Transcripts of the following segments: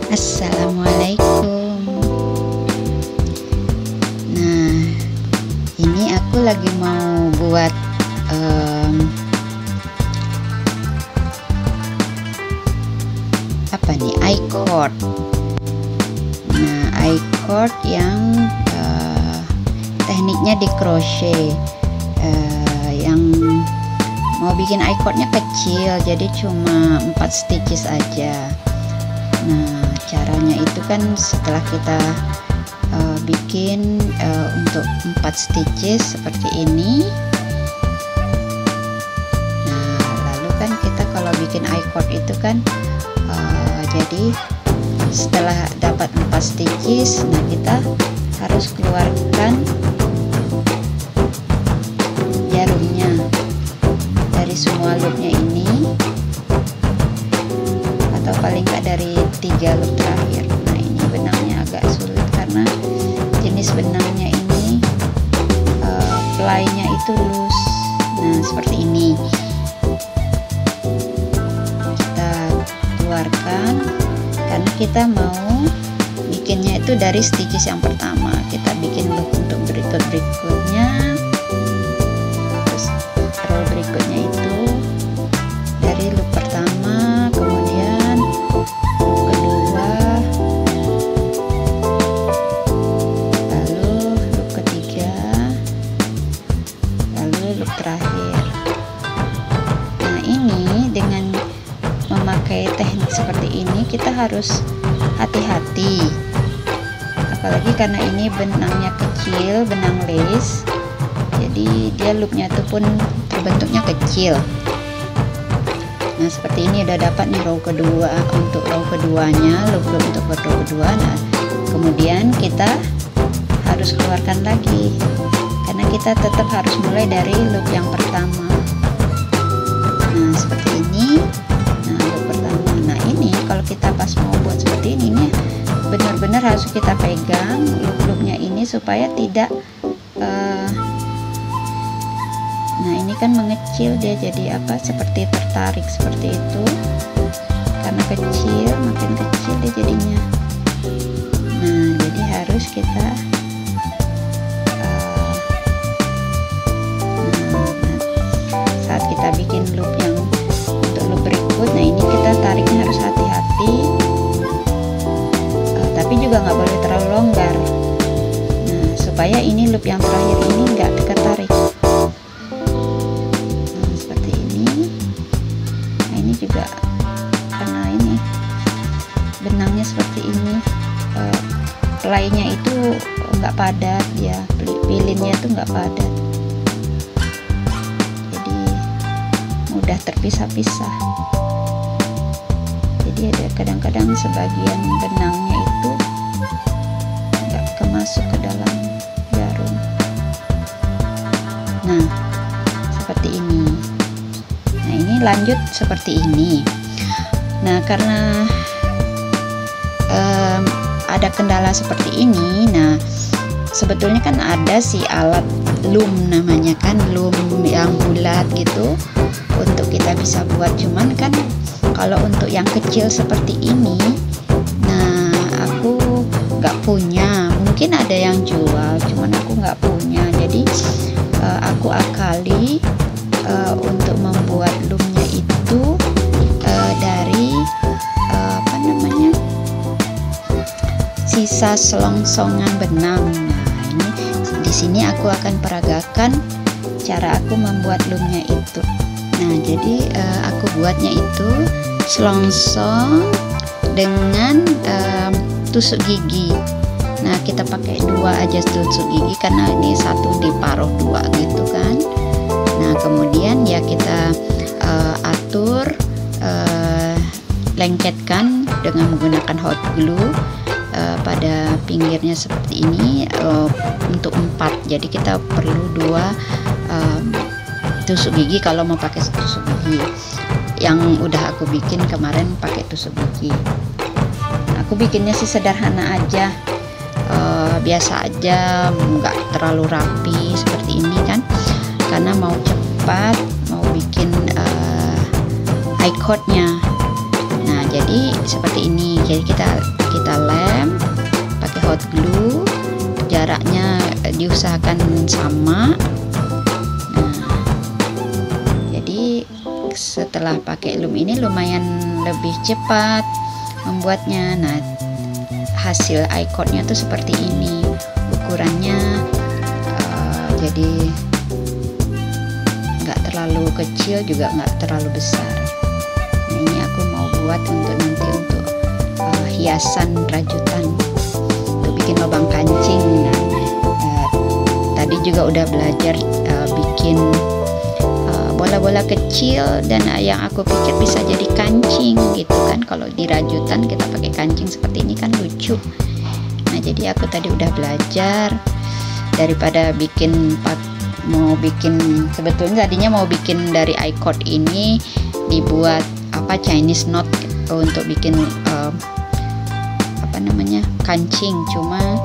Assalamualaikum. Nah, ini aku lagi mau buat apa nih, I-cord. Nah, I-cord yang tekniknya di crochet. Yang mau bikin I-cordnya kecil, jadi cuma 4 stitches aja. Nah, caranya itu kan setelah kita bikin untuk 4 stitches seperti ini. Nah, lalu kan kita kalau bikin I-cord itu kan jadi setelah dapat 4 stitches, nah kita harus keluarkan jarumnya dari semua loopnya ini, atau paling nggak dari 3 loop terakhir. Nah, ini benangnya agak sulit karena jenis benangnya ini ply-nya itu loose. Nah, seperti ini kita keluarkan karena kita mau bikinnya itu dari stitches yang pertama. Kita bikin loop untuk berikutnya, terus row berikutnya itu dari loop pertama, kemudian loop kedua, lalu loop ketiga, lalu loop terakhir. Nah, ini dengan memakai teknik seperti ini kita harus hati-hati, apalagi karena ini benangnya kecil, benang lace, jadi dia loopnya itu pun terbentuknya kecil. Nah, seperti ini udah dapat nih row kedua. Untuk row keduanya, loop untuk row kedua. Nah, kemudian kita harus keluarkan lagi karena kita tetap harus mulai dari loop yang pertama. Nah, seperti ini. Nah, loop pertama. Nah, ini kalau kita pas mau buat seperti ini nih, benar-benar harus kita pegang loop-loopnya ini supaya tidak nah, ini kan mengecil, dia jadi apa, seperti tertarik seperti itu karena kecil, makin kecil dia jadinya. Nah, jadi harus kita saat kita bikin loop yang untuk loop berikut, nah ini kita tariknya harus hati-hati, tapi juga nggak boleh terlalu longgar. Nah, supaya ini loop yang terakhir ini nggak ketarik. Nah, seperti ini. Nah, ini juga karena ini benangnya seperti ini, ply-nya itu nggak padat ya, pilinnya itu nggak padat, jadi mudah terpisah-pisah. Jadi ada kadang-kadang sebagian benangnya itu nggak kemasuk ke dalam jarum. Nah, seperti ini. Nah, ini lanjut seperti ini. Nah, karena ada kendala seperti ini, nah sebetulnya kan ada si alat loom, namanya kan loom yang bulat gitu, untuk kita bisa buat. Cuman kan kalau untuk yang kecil seperti ini, nah aku nggak punya. Mungkin ada yang jual, cuman aku nggak punya. Jadi aku akali untuk membuat loomnya itu dari apa namanya, sisa selongsongan benang. Nah, ini di sini aku akan peragakan cara aku membuat loomnya itu. Nah, jadi aku buatnya itu selongsong dengan tusuk gigi. Nah, kita pakai 2 aja tusuk gigi karena ini satu diparuh 2 gitu kan. Nah, kemudian ya kita atur, lengketkan dengan menggunakan hot glue pada pinggirnya seperti ini, untuk 4. Jadi kita perlu 2 tusuk gigi kalau mau pakai tusuk gigi. Yang udah aku bikin kemarin pakai tusuk gigi. Aku bikinnya sih sederhana aja, biasa aja, nggak terlalu rapi seperti ini kan, karena mau cepat, mau bikin I-cordnya. Nah, jadi seperti ini. Jadi kita hot glue, jaraknya diusahakan sama. Nah, jadi setelah pakai loom ini lumayan lebih cepat membuatnya. Nah, hasil i-cord-nya tuh seperti ini ukurannya, jadi nggak terlalu kecil juga nggak terlalu besar. Nah, ini aku mau buat untuk nanti untuk hiasan rajutan untuk bikin lubang kancing. Nah, tadi juga udah belajar bikin bola-bola kecil, dan yang aku pikir bisa jadi kancing gitu kan. Kalau di rajutan kita pakai kancing seperti ini kan lucu. Nah, jadi aku tadi udah belajar, daripada mau bikin sebetulnya tadinya mau bikin dari i-cord ini dibuat Chinese knot untuk bikin kancing, cuma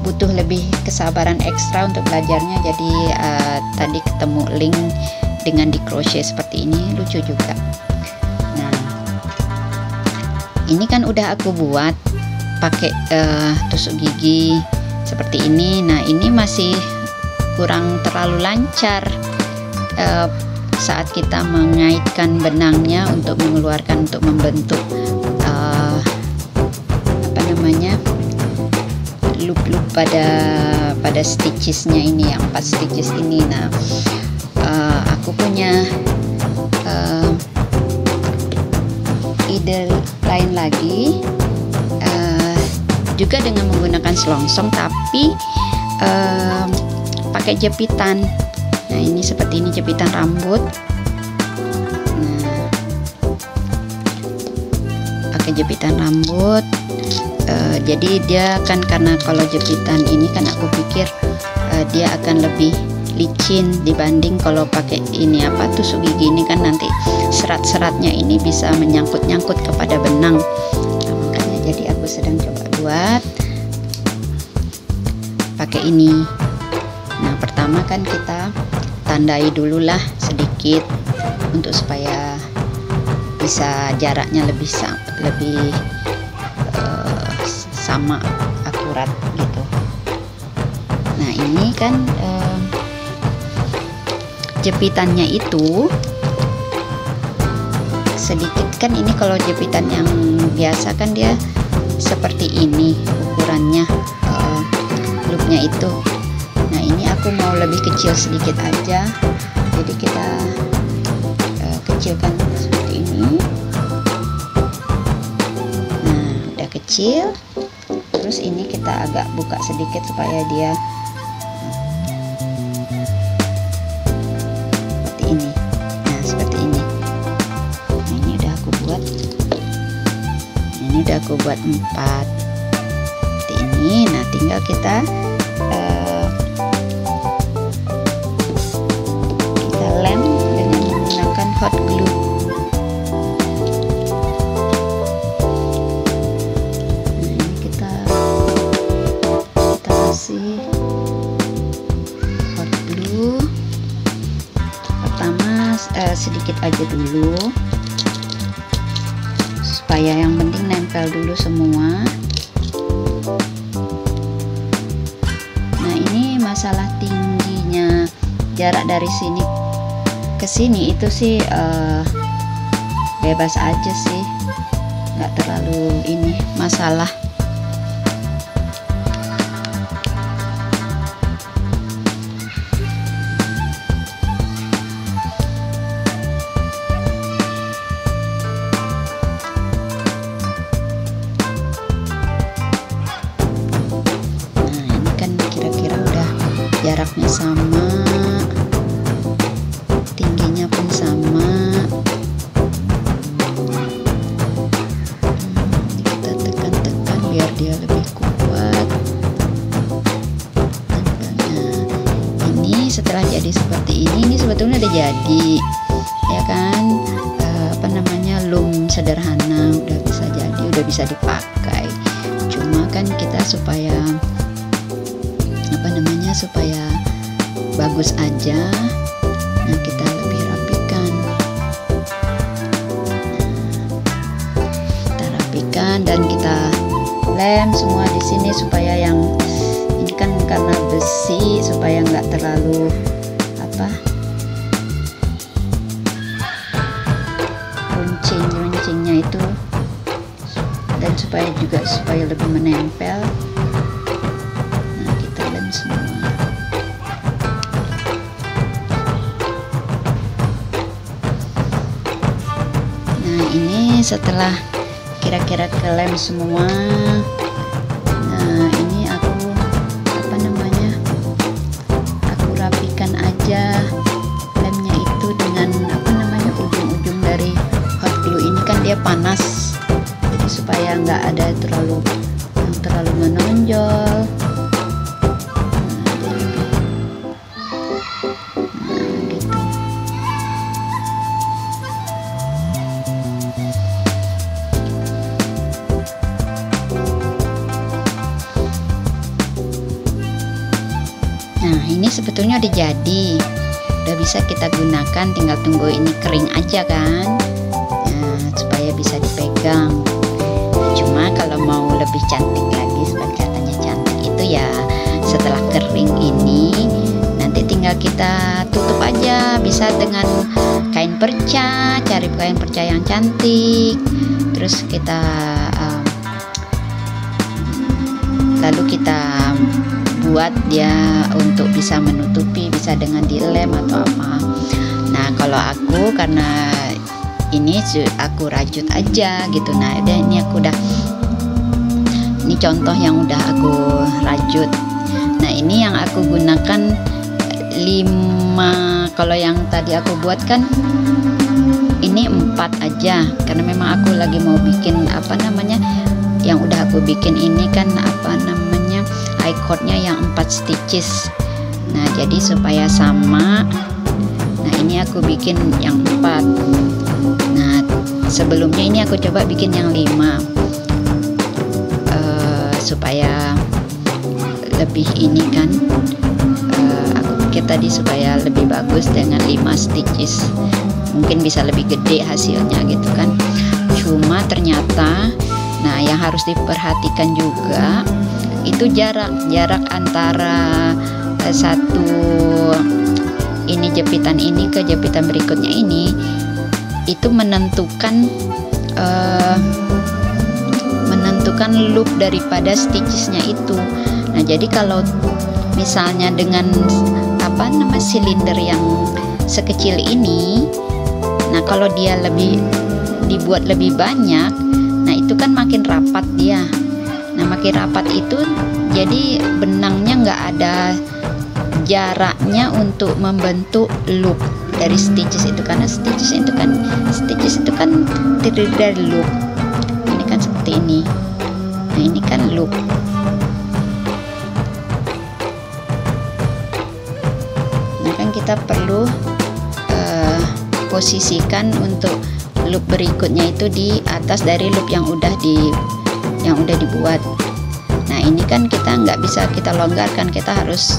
butuh lebih kesabaran ekstra untuk belajarnya. Jadi tadi ketemu link dengan di crochet seperti ini, lucu juga. Nah, ini kan udah aku buat pakai tusuk gigi seperti ini. Nah, ini masih kurang terlalu lancar saat kita mengaitkan benangnya untuk mengeluarkan, untuk membentuk loop-loop pada stitchesnya ini, yang 4 stitches ini. Nah, aku punya ide lain lagi, juga dengan menggunakan selongsong tapi pakai jepitan. Nah, ini seperti ini jepitan rambut. Nah, pakai jepitan rambut. Jadi dia kan, karena kalau jepitan ini kan aku pikir dia akan lebih licin dibanding kalau pakai ini tusuk gigi ini kan nanti serat-seratnya ini bisa menyangkut-nyangkut kepada benang. Nah, makanya jadi aku sedang coba buat pakai ini. Nah, pertama kan kita tandai dululah sedikit untuk supaya bisa jaraknya lebih sama akurat gitu. Nah, ini kan jepitannya itu sedikit kan, ini kalau jepitan yang biasa kan dia seperti ini ukurannya, loopnya itu. Nah, ini aku mau lebih kecil sedikit aja, jadi kita kecilkan seperti ini. Nah, udah kecil. Terus ini kita agak buka sedikit supaya dia seperti ini. Nah, seperti ini. Nah, ini udah aku buat. Ini udah aku buat 4 seperti ini. Nah, tinggal kita lem dengan menggunakan hot glue. Hot glue pertama sedikit aja dulu supaya yang penting nempel dulu semua. Nah, ini masalah tingginya, jarak dari sini ke sini itu sih bebas aja sih, nggak terlalu ini masalah. Jaraknya sama, tingginya pun sama. Kita tekan-tekan biar dia lebih kuat. Ini setelah jadi seperti ini sebetulnya udah jadi, ya kan? Loom sederhana udah bisa jadi, udah bisa dipakai. Cuma kan kita supaya supaya bagus aja, nah kita lebih rapikan. Kita rapikan dan kita lem semua di sini supaya yang ini kan karena besi supaya nggak terlalu runcing-runcingnya itu, dan supaya lebih menempel. Nah, kita lem semua. Nah, ini setelah kira-kira kelem semua. Nah, ini aku rapikan aja lemnya itu dengan ujung-ujung dari hot glue ini, kan dia panas, jadi supaya nggak ada terlalu menonjol. Nah, ini sebetulnya udah jadi, udah bisa kita gunakan, tinggal tunggu ini kering aja kan. Nah, supaya bisa dipegang. Cuma kalau mau lebih cantik lagi, supaya katanya cantik itu ya setelah kering ini nanti tinggal kita tutup aja, bisa dengan kain perca, cari kain perca yang cantik, terus kita lalu kita buat dia untuk bisa menutupi, bisa dengan dilem atau apa. Nah, kalau aku karena ini aku rajut aja gitu. Nah, ini ini contoh yang udah aku rajut. Nah, ini yang aku gunakan 5. Kalau yang tadi aku buat kan ini 4 aja, karena memang aku lagi mau bikin yang udah aku bikin ini kan I-cordnya yang 4 stitches. Nah, jadi supaya sama. Nah, ini aku bikin yang 4. Nah, sebelumnya ini aku coba bikin yang 5 supaya lebih ini kan, aku pikir tadi supaya lebih bagus dengan 5 stitches, mungkin bisa lebih gede hasilnya gitu kan. Cuma ternyata, nah yang harus diperhatikan juga itu jarak antara satu ini jepitan ini ke jepitan berikutnya ini, itu menentukan loop daripada stitchesnya itu. Nah, jadi kalau misalnya dengan silinder yang sekecil ini, nah kalau dia dibuat lebih banyak, nah itu kan makin rapat dia. Nah, makin rapat itu jadi benangnya nggak ada jaraknya untuk membentuk loop dari stitches itu, karena stitches itu kan terdiri dari loop. Ini kan seperti ini. Nah, ini kan loop. Nah, kan kita perlu posisikan untuk loop berikutnya itu di atas dari loop yang udah dibuat. Nah, ini kan kita nggak bisa kita longgarkan, kita harus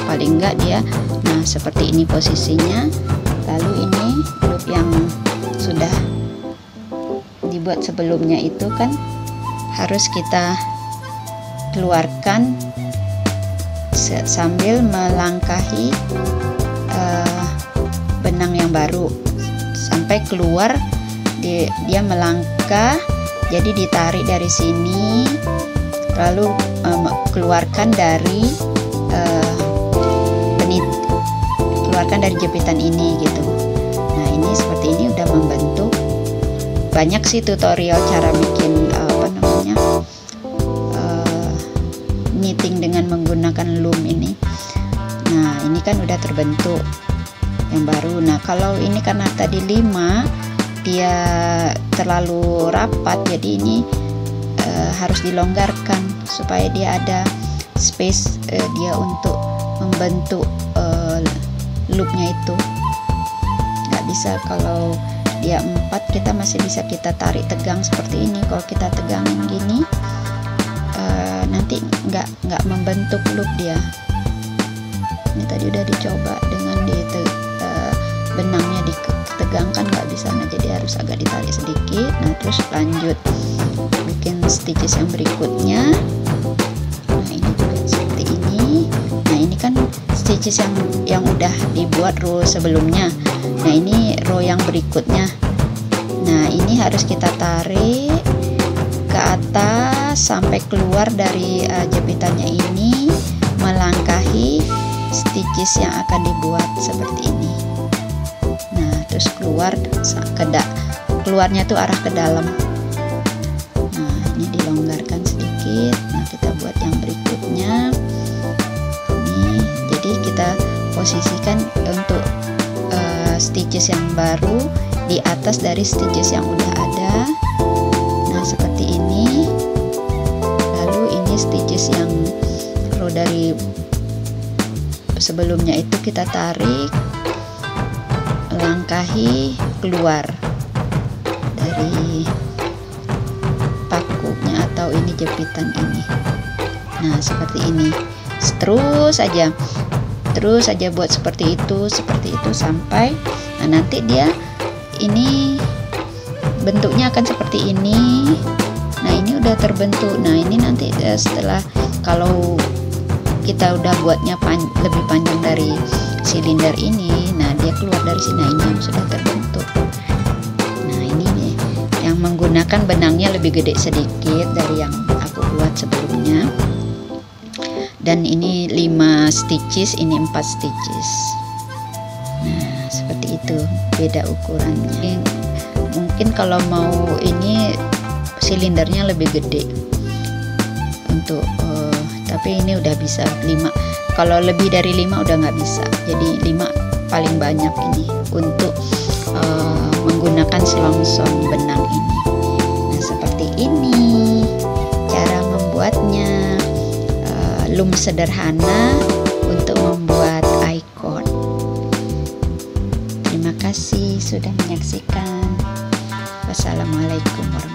paling nggak dia seperti ini posisinya. Lalu ini loop yang sudah dibuat sebelumnya itu kan harus kita keluarkan sambil melangkahi benang yang baru sampai keluar. Dia melangkah, jadi ditarik dari sini, lalu keluarkan dari jepitan ini gitu. Nah, ini seperti ini udah membentuk. Banyak sih tutorial cara bikin knitting dengan menggunakan loom ini. Nah, ini kan udah terbentuk yang baru. Nah, kalau ini karena tadi 5 dia terlalu rapat, jadi ini harus dilonggarkan supaya dia ada space dia untuk membentuk loopnya itu. Nggak bisa kalau dia 4 kita masih bisa kita tarik tegang seperti ini. Kalau kita tegangin gini nanti nggak membentuk loop dia. Ini tadi udah dicoba dengan benangnya ditegangkan, nggak bisa. Nah, jadi harus agak ditarik sedikit. Nah, terus lanjut bikin stitches yang berikutnya. Nah ini juga seperti ini. Nah ini kan stitches yang udah dibuat row sebelumnya. Nah ini row yang berikutnya. Nah ini harus kita tarik ke atas sampai keluar dari jepitannya ini, melangkahi stitches yang akan dibuat seperti ini. Nah terus keluarnya tuh arah ke dalam. Nah ini dilonggarkan sedikit. Nah kita buat yang berikutnya. Ini jadi kita posisikan untuk stitches yang baru di atas dari stitches yang udah ada. Nah seperti ini. Lalu ini stitches yang row dari sebelumnya itu kita tarik, langkahi keluar dari pakunya atau ini jepitan ini. Nah seperti ini, terus aja buat seperti itu sampai nanti dia ini bentuknya akan seperti ini. Nah ini udah terbentuk. Nah ini nanti setelah kalau kita udah buatnya lebih panjang dari silinder ini, nah dia keluar dari sini. Nah, ini yang sudah terbentuk. Nah ini nih yang menggunakan benangnya lebih gede sedikit dari yang aku buat sebelumnya. Dan ini 5 stitches, ini 4 stitches. Nah seperti itu, beda ukurannya. Mungkin kalau mau ini silindernya lebih gede untuk tapi ini udah bisa 5. Kalau lebih dari 5 udah nggak bisa. Jadi 5 paling banyak ini untuk menggunakan selongsong benang ini. Nah seperti ini cara membuatnya. Loom sederhana untuk membuat icon. Terima kasih sudah menyaksikan. Wassalamualaikum warahmatullahi wabarakatuh.